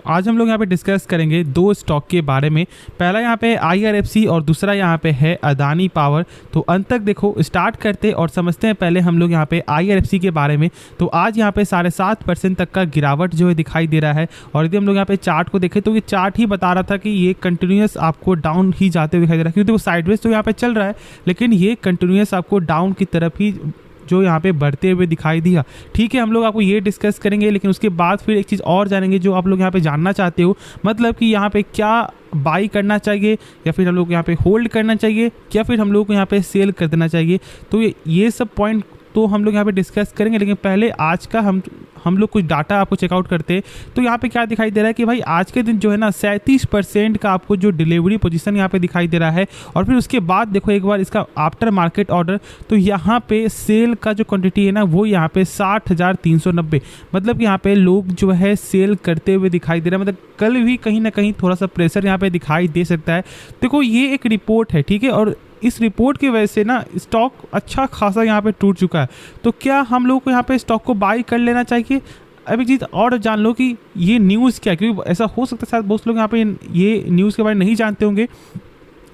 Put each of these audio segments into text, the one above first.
आज हम लोग यहाँ पे डिस्कस करेंगे दो स्टॉक के बारे में। पहला यहाँ पे IRFC और दूसरा यहाँ पे है अदानी पावर। तो अंत तक देखो, स्टार्ट करते और समझते हैं पहले हम लोग यहाँ पे IRFC के बारे में। तो आज यहाँ पे 7.5% तक का गिरावट जो है दिखाई दे रहा है। और यदि हम लोग यहाँ पे चार्ट को देखें तो ये चार्ट ही बता रहा था कि ये कंटिन्यूस आपको डाउन ही जाते हुए दिखाई दे रहा है, क्योंकि देखो साइडवेज तो यहाँ पे चल रहा है लेकिन ये कंटिन्यूस आपको डाउन की तरफ ही जो यहाँ पे बढ़ते हुए दिखाई दिया। ठीक है, हम लोग आपको ये डिस्कस करेंगे, लेकिन उसके बाद फिर एक चीज़ और जानेंगे जो आप लोग यहाँ पे जानना चाहते हो, मतलब कि यहाँ पे क्या बाई करना चाहिए या फिर हम लोग यहाँ पे होल्ड करना चाहिए या फिर हम लोग को यहाँ पे सेल कर देना चाहिए। तो ये सब पॉइंट तो हम लोग यहाँ पे डिस्कस करेंगे, लेकिन पहले आज का हम लोग कुछ डाटा आपको चेकआउट करते हैं। तो यहाँ पे क्या दिखाई दे रहा है कि भाई आज के दिन जो है ना 37% का आपको जो डिलीवरी पोजीशन यहाँ पे दिखाई दे रहा है। और फिर उसके बाद देखो एक बार इसका आफ्टर मार्केट ऑर्डर, तो यहाँ पे सेल का जो क्वांटिटी है ना वो यहाँ पे 60,390, मतलब कि यहाँ पे लोग जो है सेल करते हुए दिखाई दे रहा है। मतलब कल भी कहीं ना कहीं थोड़ा सा प्रेशर यहाँ पे दिखाई दे सकता है। देखो ये एक रिपोर्ट है, ठीक है, और इस रिपोर्ट की वजह से ना स्टॉक अच्छा खासा यहाँ पे टूट चुका है। तो क्या हम लोग को यहाँ पे स्टॉक को बाई कर लेना चाहिए? अब एक चीज़ और जान लो कि ये न्यूज़ क्या है, क्योंकि ऐसा हो सकता है शायद बहुत लोग यहाँ पे ये न्यूज़ के बारे में नहीं जानते होंगे।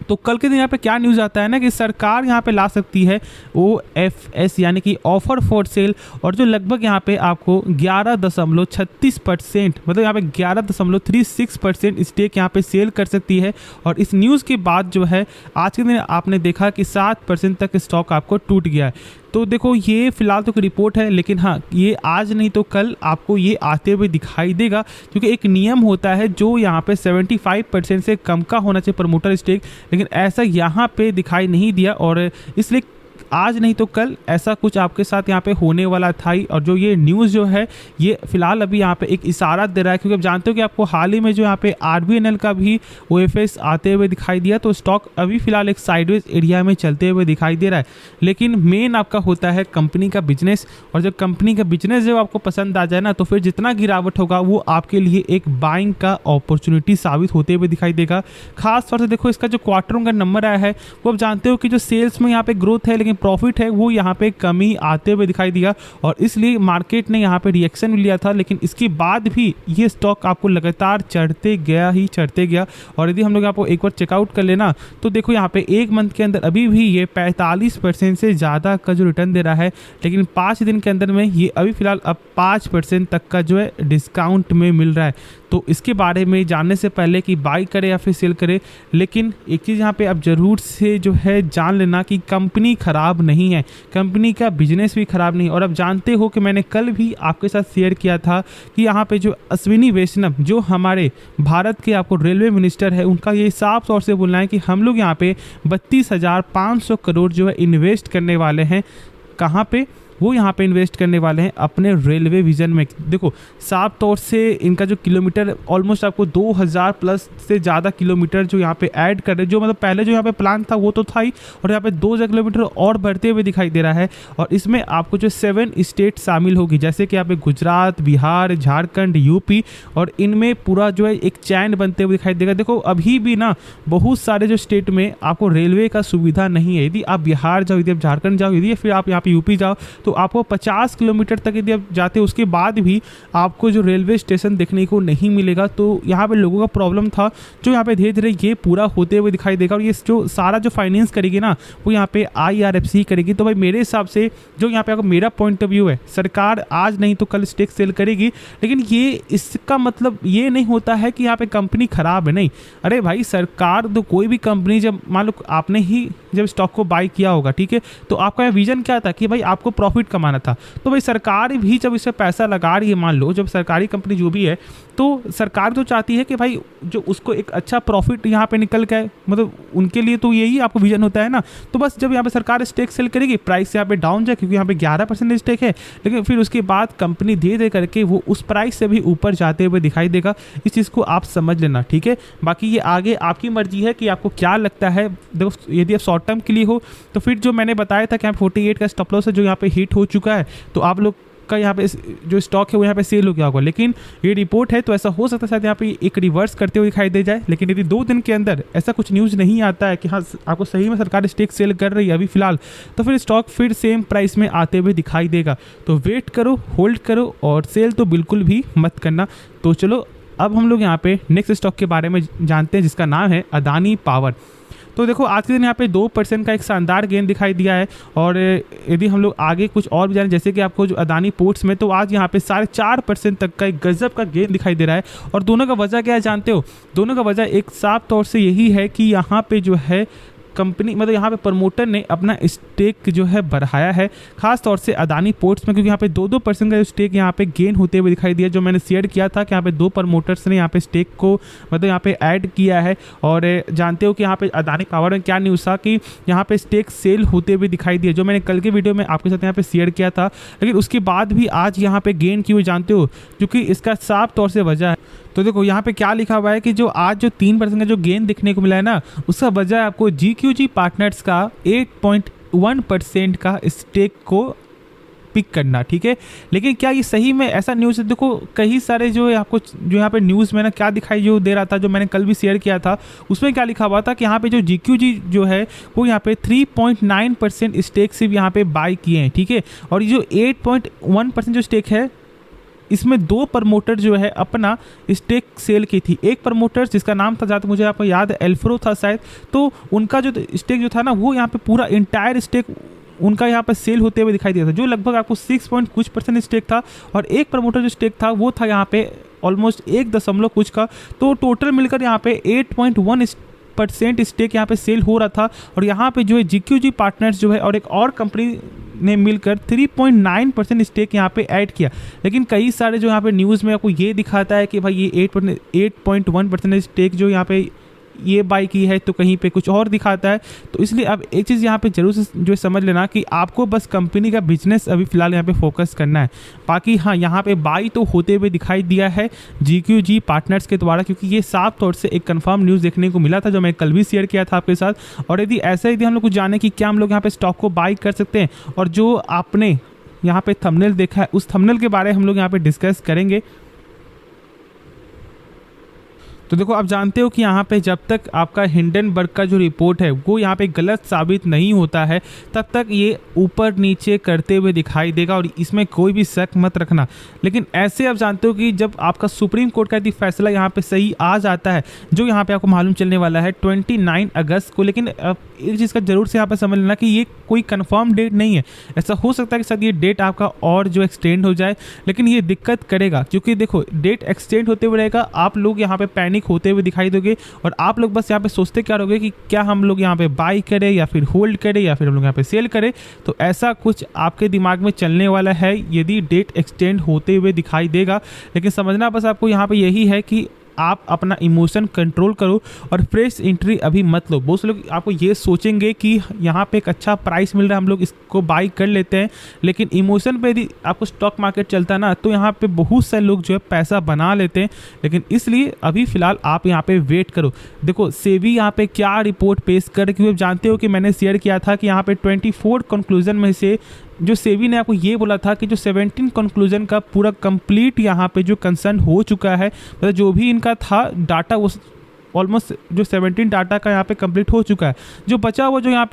तो कल के दिन यहाँ पे क्या न्यूज़ आता है ना कि सरकार यहाँ पे ला सकती है OFS यानी कि ऑफर फॉर सेल, और जो लगभग यहाँ पे आपको 11.36%, मतलब यहाँ पे 11.36% स्टेक यहाँ पे सेल कर सकती है। और इस न्यूज़ के बाद जो है आज के दिन आपने देखा कि 7% तक स्टॉक आपको टूट गया है। तो देखो ये फिलहाल तो रिपोर्ट है, लेकिन हाँ ये आज नहीं तो कल आपको ये आते हुए दिखाई देगा, क्योंकि एक नियम होता है जो यहाँ पे 75% से कम का होना चाहिए प्रमोटर स्टेक, लेकिन ऐसा यहाँ पे दिखाई नहीं दिया। और इसलिए आज नहीं तो कल ऐसा कुछ आपके साथ यहाँ पे होने वाला था ही। और जो ये न्यूज़ जो है ये फिलहाल अभी यहाँ पे एक इशारा दे रहा है, क्योंकि आप जानते हो कि आपको हाल ही में जो यहाँ पे RVNL का भी OFS आते हुए दिखाई दिया। तो स्टॉक अभी फिलहाल एक साइडवेज एरिया में चलते हुए दिखाई दे रहा है। लेकिन मेन आपका होता है कंपनी का बिजनेस, और जब कंपनी का बिजनेस जब आपको पसंद आ जाए ना तो फिर जितना गिरावट होगा वो आपके लिए एक बाइंग का अपॉर्चुनिटी साबित होते हुए दिखाई देगा। खास तौर से देखो इसका जो क्वार्टरों का नंबर आया है वो आप जानते हो कि जो सेल्स में यहाँ पे ग्रोथ है, लेकिन प्रॉफिट है वो यहाँ पे कमी आते हुए दिखाई दिया, और इसलिए मार्केट ने यहाँ पे रिएक्शन भी लिया था। लेकिन इसके बाद भी ये स्टॉक आपको लगातार चढ़ते गया। और यदि हम लोग आपको एक बार चेकआउट कर लेना तो देखो यहाँ पे एक मंथ के अंदर अभी भी ये 45% से ज़्यादा का जो रिटर्न दे रहा है, लेकिन 5 दिन के अंदर में ये अभी फिलहाल अब 5% तक का जो है डिस्काउंट में मिल रहा है। तो इसके बारे में जानने से पहले कि बाई करे या फिर सेल करे, लेकिन एक चीज़ यहाँ पे आप ज़रूर से जो है जान लेना कि कंपनी ख़राब नहीं है, कंपनी का बिजनेस भी ख़राब नहीं। और आप जानते हो कि मैंने कल भी आपके साथ शेयर किया था कि यहाँ पे जो अश्विनी वैष्णव जो हमारे भारत के आपको रेलवे मिनिस्टर है, उनका ये साफ तौर से बोलना है कि हम लोग यहाँ पे 32,500 करोड़ जो है इन्वेस्ट करने वाले हैं। कहाँ पे? वो यहाँ पे इन्वेस्ट करने वाले हैं अपने रेलवे विजन में। देखो साफ तौर से इनका जो किलोमीटर ऑलमोस्ट आपको 2000 प्लस से ज़्यादा किलोमीटर जो यहाँ पे ऐड कर रहे, जो मतलब पहले जो यहाँ पे प्लान था वो तो था ही, और यहाँ पे 2000 किलोमीटर और बढ़ते हुए दिखाई दे रहा है। और इसमें आपको जो 7 स्टेट शामिल होगी, जैसे कि यहाँ पे गुजरात, बिहार, झारखंड, यूपी, और इनमें पूरा जो है एक चैन बनते हुए दिखाई देगा। देखो अभी भी ना बहुत सारे जो स्टेट में आपको रेलवे का सुविधा नहीं है। यदि आप बिहार जाओ, यदि आप झारखंड जाओ, यदि फिर आप यहाँ पे यूपी जाओ, तो आपको 50 किलोमीटर तक यदि आप जाते हो उसके बाद भी आपको जो रेलवे स्टेशन देखने को नहीं मिलेगा। तो यहाँ पे लोगों का प्रॉब्लम था, जो यहाँ पे धीरे धीरे ये पूरा होते हुए दिखाई देगा। और ये जो सारा जो फाइनेंस करेगी ना वो यहाँ पे IRFC करेगी। तो भाई मेरे हिसाब से जो यहाँ पे आपको मेरा पॉइंट ऑफ व्यू है, सरकार आज नहीं तो कल स्टेक सेल करेगी, लेकिन ये इसका मतलब ये नहीं होता है कि यहाँ पे कंपनी खराब है। नहीं, अरे भाई सरकार तो कोई भी कंपनी, जब मान लो आपने ही जब स्टॉक को बाई किया होगा, ठीक है, तो आपका विजन क्या था कि भाई आपको प्रॉफिट कमाना था। तो भाई सरकार भी जब इससे पैसा लगा रही है, मान लो जब सरकारी कंपनी जो भी है, तो सरकार तो चाहती है कि भाई जो उसको एक अच्छा प्रॉफिट यहाँ पे निकल के, मतलब उनके लिए तो यही आपको विजन होता है ना। तो बस जब यहाँ पे सरकार स्टेक सेल करेगी, प्राइस यहाँ पे डाउन जाए, क्योंकि यहाँ पे 11% स्टेक है, लेकिन फिर उसके बाद कंपनी धीरे धीरे करके वो उस प्राइस से भी ऊपर जाते हुए दिखाई देगा। इस चीज़ को आप समझ लेना, ठीक है। बाकी ये आगे आपकी मर्जी है कि आपको क्या लगता है। देखो यदि आप शॉर्ट टर्म के लिए हो तो फिर जो मैंने बताया था कि यहाँ 48 का स्टॉप लॉस है जो यहाँ पे हिट हो चुका है, तो आप लोग का यहाँ पे जो स्टॉक है वो यहाँ पे सेल हो गया होगा। लेकिन ये रिपोर्ट है तो ऐसा हो सकता है शायद यहाँ पे एक रिवर्स करते हुए दिखाई दे जाए। लेकिन यदि 2 दिन के अंदर ऐसा कुछ न्यूज़ नहीं आता है कि हाँ आपको सही में सरकार स्टेक सेल कर रही है अभी फिलहाल, तो फिर स्टॉक फिर सेम प्राइस में आते हुए दिखाई देगा। तो वेट करो, होल्ड करो, और सेल तो बिल्कुल भी मत करना। तो चलो अब हम लोग यहाँ पे नेक्स्ट स्टॉक के बारे में जानते हैं जिसका नाम है अदानी पावर। तो देखो आज के दिन यहाँ पे 2% का एक शानदार गेन दिखाई दिया है। और यदि हम लोग आगे कुछ और भी जाने, जैसे कि आपको जो अदानी पोर्ट्स में, तो आज यहाँ पे 4.5% तक का एक गजब का गेन दिखाई दे रहा है। और दोनों का वजह क्या है जानते हो? दोनों का वजह एक साफ तौर से यही है कि यहाँ पे जो है कंपनी, मतलब यहाँ पे प्रमोटर ने अपना स्टेक जो है बढ़ाया है, खास तौर से अदानी पोर्ट्स में, क्योंकि यहाँ पे 2% का स्टेक यहाँ पे गेन होते हुए दिखाई दिया, जो मैंने शेयर किया था कि यहाँ पे 2 प्रमोटर्स ने यहाँ पे स्टेक को मतलब यहाँ पे ऐड किया है। और जानते हो कि यहाँ पे अदानी पावर में क्या न्यूज़ था कि यहाँ पे स्टेक सेल होते हुए दिखाई दिया, जो मैंने कल के वीडियो में आपके साथ यहाँ पे शेयर किया था। लेकिन उसके बाद भी आज यहाँ पे गेन क्यों जानते हो? क्योंकि इसका साफ तौर से वजह है। तो देखो यहाँ पे क्या लिखा हुआ है कि जो आज जो 3% का जो गेन दिखने को मिला है ना, उसका वजह है आपको GQG पार्टनर्स का 8.1% का स्टेक को पिक करना, ठीक है। लेकिन क्या ये सही में ऐसा न्यूज़ है? देखो कई सारे जो है आपको जो यहाँ पे न्यूज़ में ना क्या दिखाई जो दे रहा था, जो मैंने कल भी शेयर किया था, उसमें क्या लिखा हुआ था कि यहाँ पे जो GQG जो है वो यहाँ पे 3.9% स्टेक से भी यहाँ पे बाई किए हैं, ठीक है। और ये जो 8.1% जो स्टेक है, इसमें 2 प्रमोटर जो है अपना स्टेक सेल की थी। एक प्रमोटर जिसका नाम था, जहाँ तक मुझे आपको याद है, एल्फ्रो था शायद, तो उनका जो स्टेक जो था ना, वो यहाँ पे पूरा इंटायर स्टेक उनका यहाँ पे सेल होते हुए दिखाई दिया था, जो लगभग आपको 6 पॉइंट कुछ % स्टेक था। और एक प्रमोटर जो स्टेक था वो था यहाँ पे ऑलमोस्ट 1 कुछ का। तो टोटल मिलकर यहाँ पे 8.1% स्टेक यहाँ पे सेल हो रहा था। और यहाँ पे जो है GQG पार्टनर्स जो है और एक और कंपनी ने मिलकर 3.9% स्टेक यहाँ पे ऐड किया। लेकिन कई सारे जो यहाँ पे न्यूज़ में आपको ये दिखाता है कि भाई ये 8.1% स्टेक जो यहाँ पे ये बाई की है, तो कहीं पे कुछ और दिखाता है। तो इसलिए अब एक चीज़ यहाँ पे जरूर से जो समझ लेना कि आपको बस कंपनी का बिजनेस अभी फिलहाल यहाँ पे फोकस करना है। बाकी हाँ, यहाँ पे बाई तो होते हुए दिखाई दिया है GQG पार्टनर्स के द्वारा, क्योंकि ये साफ तौर से एक कंफर्म न्यूज़ देखने को मिला था, जो मैं कल भी शेयर किया था आपके साथ। और यदि हम लोग कुछ जाने कि क्या हम लोग यहाँ पे स्टॉक को बाई कर सकते हैं, और जो आपने यहाँ पे थंबनेल देखा है, उस थंबनेल के बारे में हम लोग यहाँ पे डिस्कस करेंगे। तो देखो आप जानते हो कि यहाँ पे जब तक आपका हिंडनबर्ग का जो रिपोर्ट है वो यहाँ पे गलत साबित नहीं होता है, तब तक ये ऊपर नीचे करते हुए दिखाई देगा, और इसमें कोई भी शक मत रखना। लेकिन ऐसे आप जानते हो कि जब आपका सुप्रीम कोर्ट का यदि फैसला यहाँ पे सही आ जाता है, जो यहाँ पे आपको मालूम चलने वाला है 29 अगस्त को। लेकिन एक चीज़ का जरूर से यहाँ पे समझ लेना कि ये कोई कंफर्म डेट नहीं है। ऐसा हो सकता है कि शायद ये डेट आपका और जो एक्सटेंड हो जाए, लेकिन ये दिक्कत करेगा, क्योंकि देखो डेट एक्सटेंड होते हुए रहेगा, आप लोग यहाँ पे पैनिक होते हुए दिखाई दोगे, और आप लोग बस यहाँ पे सोचते क्या रहोगे कि क्या हम लोग यहाँ पे बाई करें या फिर होल्ड करें या फिर हम लोग यहाँ पे सेल करें। तो ऐसा कुछ आपके दिमाग में चलने वाला है यदि डेट एक्सटेंड होते हुए दिखाई देगा। लेकिन समझना बस आपको यहाँ पे यही है कि आप अपना इमोशन कंट्रोल करो और फ्रेश एंट्री अभी मत लो। बहुत से लोग आपको ये सोचेंगे कि यहाँ पे एक अच्छा प्राइस मिल रहा है, हम लोग इसको बाई कर लेते हैं, लेकिन इमोशन पे यदि आपको स्टॉक मार्केट चलता ना, तो यहाँ पे बहुत से लोग जो है पैसा बना लेते हैं। लेकिन इसलिए अभी फिलहाल आप यहाँ पे वेट करो। देखो सेबी यहाँ पे क्या रिपोर्ट पेश कर, क्योंकि आप जानते हो कि मैंने शेयर किया था कि यहाँ पे 24 कंक्लूजन में से जो सेबी ने आपको ये बोला था कि जो 17 कंक्लूजन का पूरा कंप्लीट यहाँ पे जो कंसर्न हो चुका है, मतलब जो भी इनका था डाटा वो ऑलमोस्ट जो 17 डाटा का यहाँ पे कंप्लीट हो चुका है। जो बचा हुआ जो यहाँ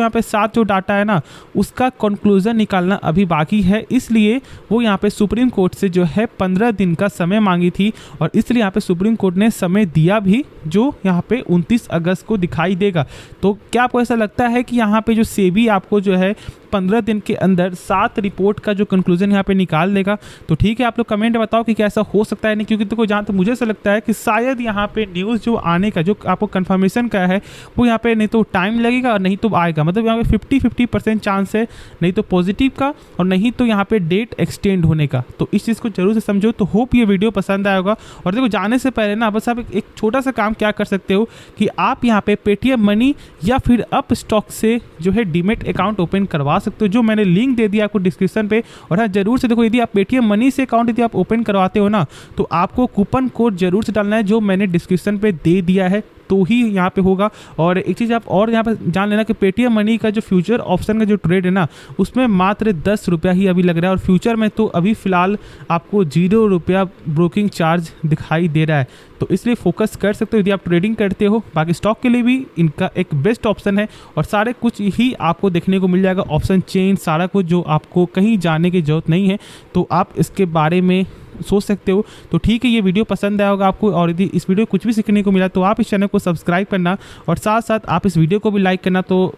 पे 7 जो डाटा है ना, उसका कंक्लूजन निकालना अभी बाकी है। इसलिए वो यहाँ पे सुप्रीम कोर्ट से जो है 15 दिन का समय मांगी थी, और इसलिए यहाँ पे सुप्रीम कोर्ट ने समय दिया भी, जो यहाँ पे 29 अगस्त को दिखाई देगा। तो क्या आपको ऐसा लगता है कि यहाँ पे जो सेबी आपको जो है 15 दिन के अंदर 7 रिपोर्ट का जो कंक्लूजन यहाँ पे निकाल देगा? तो ठीक है, आप लोग कमेंट बताओ कि क्या ऐसा हो सकता है नहीं, क्योंकि देखो जहाँ तो मुझे ऐसा लगता है कि शायद यहाँ पे न्यूज़ जो आने का जो आपको कंफर्मेशन का है वो यहाँ पे नहीं तो टाइम लगेगा और नहीं तो आएगा। मतलब यहाँ पे 50-50% चांस है, नहीं तो पॉजिटिव का और नहीं तो यहाँ पे डेट एक्सटेंड होने का। तो इस चीज़ को जरूर से समझो। तो होप ये वीडियो पसंद आया होगा। और देखो जाने से पहले ना बस आप एक छोटा सा काम क्या कर सकते हो कि आप यहाँ पे पेटीएम मनी या फिर अप स्टॉक से जो है डीमेट अकाउंट ओपन करवा सकते हो, जो मैंने लिंक दे दिया आपको डिस्क्रिप्शन पे। और हाँ जरूर से देखो, यदि आप पेटीएम मनी से अकाउंट यदि आप ओपन करवाते हो ना, तो आपको कूपन कोड जरूर से डालना है, जो मैंने डिस्क्रिप्शन पे दे दिया है, तो ही यहाँ पे होगा। और एक चीज़ आप और यहाँ पे जान लेना कि पेटीएम मनी का जो फ्यूचर ऑप्शन का जो ट्रेड है ना, उसमें मात्र 10 रुपया ही अभी लग रहा है, और फ्यूचर में तो अभी फ़िलहाल आपको 0 रुपया ब्रोकिंग चार्ज दिखाई दे रहा है। तो इसलिए फोकस कर सकते हो यदि आप ट्रेडिंग करते हो। बाकी स्टॉक के लिए भी इनका एक बेस्ट ऑप्शन है, और सारे कुछ ही आपको देखने को मिल जाएगा, ऑप्शन चेन सारा कुछ, जो आपको कहीं जाने की ज़रूरत नहीं है। तो आप इसके बारे में सोच सकते हो। तो ठीक है, ये वीडियो पसंद आया होगा आपको, और यदि इस वीडियो कुछ भी सीखने को मिला तो आप इस चैनल को सब्सक्राइब करना और साथ साथ आप इस वीडियो को भी लाइक करना। तो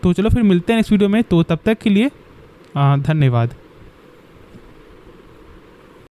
चलो फिर मिलते हैं नेक्स्ट वीडियो में, तो तब तक के लिए धन्यवाद।